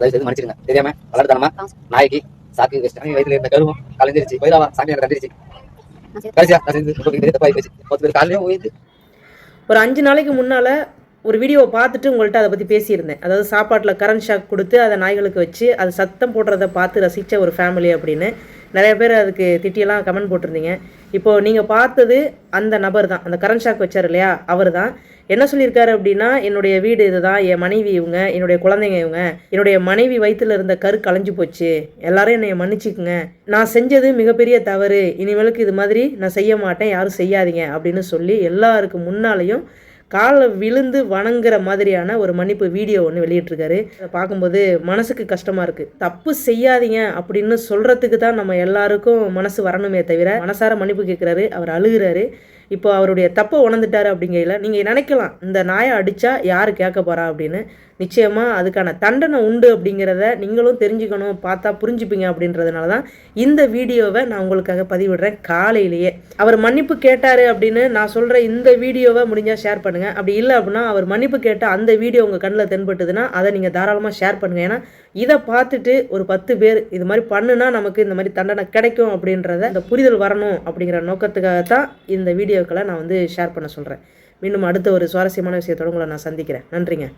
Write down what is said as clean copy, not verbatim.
தயவு செய்து மன்னிச்சிருங்க. தெரியாம வளர்த்தனமா நாய்க்கு சாக்கு வச்சுட்டாங்க. வயிற்றுல இருந்த கருவும் கலைஞ்சிருச்சு. வயிறாவா சாமி எனக்கு தந்துருச்சு. கடைசியா நான் செஞ்சு ரொம்ப பெரிய தப்பாகி போச்சு. 10 பேர் காலையும் உயிர்த்து ஒரு 5 நாளைக்கு முன்னால் ஒரு வீடியோவை பார்த்துட்டு உங்கள்கிட்ட அதை பற்றி பேசியிருந்தேன். அதாவது சாப்பாட்டில் கரண்ட் ஷாக் கொடுத்து அதை நாய்களுக்கு வச்சு அது சத்தம் போடுறத பார்த்து ரசித்த ஒரு ஃபேமிலி அப்படின்னு நிறைய பேர் அதுக்கு திட்டியெல்லாம் கமெண்ட் போட்டிருந்தீங்க. இப்போது நீங்கள் பார்த்தது அந்த நபர் தான், அந்த கரண்ட் ஷாக் வச்சார் இல்லையா, அவர் தான். என்ன சொல்லியிருக்காரு அப்படின்னா, என்னுடைய வீடு இதுதான், என் மனைவி இவங்க, என்னுடைய குழந்தைங்க இவங்க, என்னுடைய மனைவி வயிற்றில் இருந்த கரு கலைஞ்சு போச்சு, எல்லாரும் என்னை மன்னிச்சுக்குங்க, நான் செஞ்சது மிகப்பெரிய தவறு, இனிமேலுக்கு இது மாதிரி நான் செய்ய மாட்டேன், யாரும் செய்யாதீங்க அப்படின்னு சொல்லி எல்லாருக்கு முன்னாலேயும் காலில் விழுந்து வணங்குற மாதிரியான ஒரு மன்னிப்பு வீடியோ ஒன்று வெளியிட்டிருக்காரு. அதை பார்க்கும்போது மனசுக்கு கஷ்டமாக இருக்குது. தப்பு செய்யாதீங்க அப்படின்னு சொல்கிறதுக்கு தான் நம்ம எல்லாருக்கும் மனசு வரணுமே தவிர மனசார மன்னிப்பு கேட்குறாரு. அவர் அழுகிறாரு. இப்போ அவருடைய தப்பை உணர்ந்துட்டாரு. அப்படிங்கையில் நீங்கள் நினைக்கலாம், இந்த நாயை அடித்தா யார் கேட்க போகிறா அப்படின்னு. நிச்சயமாக அதுக்கான தண்டனை உண்டு அப்படிங்கிறத நீங்களும் தெரிஞ்சுக்கணும், பார்த்தா புரிஞ்சுப்பீங்க அப்படின்றதுனால தான் இந்த வீடியோவை நான் உங்களுக்காக பதிவிடுறேன். காலையிலேயே அவர் மன்னிப்பு கேட்டார் அப்படின்னு நான் சொல்கிற இந்த வீடியோவை முடிஞ்சால் ஷேர் பண்ணுங்கள். அப்படி இல்லை அப்படின்னா அவர் மன்னிப்பு கேட்ட அந்த வீடியோ உங்கள் கண்ணில் தென்பட்டுதுன்னா அதை நீங்கள் தாராளமாக ஷேர் பண்ணுங்கள். ஏன்னா இதை பார்த்துட்டு ஒரு 10 பேர் இது மாதிரி பண்ணுனா நமக்கு இந்த மாதிரி தண்டனை கிடைக்கும் அப்படின்றத இந்த புரிதல் வரணும் அப்படிங்கிற நோக்கத்துக்காகத்தான் இந்த வீடியோக்களை நான் ஷேர் பண்ண சொல்கிறேன். மீண்டும் அடுத்த ஒரு சுவாரஸ்யமான விஷயத்தோடு உங்களை நான் சந்திக்கிறேன். நன்றிங்க.